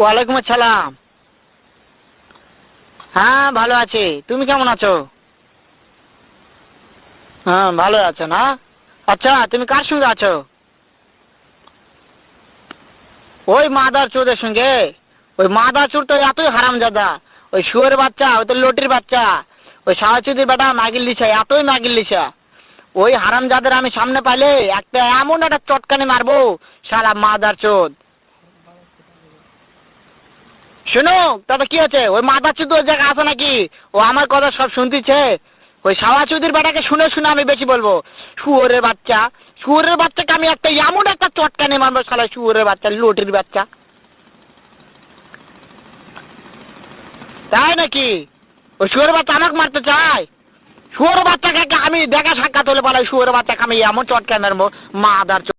ওয়ালাইকুম আসসালাম। হ্যাঁ ভালো আছি, তুমি কেমন আছো? হ্যাঁ ভালো আছো না? আচ্ছা তুমি কার সঙ্গে আছো? ওই মাদার চোদের সঙ্গে। ওই মাদার চোর তো এতই হারামজাদা। ওই শুয়োরের বাচ্চা, ওই তো লটির বাচ্চা, ওই সাওয়াচুদির বেটা মাগিল লিসা, এতই মাগিল লিসা। ওই হারামজাদের আমি সামনে পাইলে একটা এমন একটা চটকানি মারবো, শালা মাদার চোদ। শোনো, তাতে কি আছে? ওই মাদার চোদ ওই জায়গায় আছে নাকি? ও আমার কথা সব শুনতিছে। ওই সাওয়াচুদির বেটাকে শুনে শুনে আমি বেশি বলবো। শুয়োরের বাচ্চা, শুয়োরের বাচ্চাকে আমি একটা এমন একটা চটকানি মারবো, শালা শুয়োরের বাচ্চা, লটির বাচ্চা। তাই নাকি? ওই শুয়োরের বাচ্চা আমাকে মারতে চায়? শুয়োরের বাচ্চাকে আমি দেখা সাক্ষাৎ হলে পালাই, শুয়োরের বাচ্চাকে আমি এমন চটকানি মারবো, মাদার চোদ।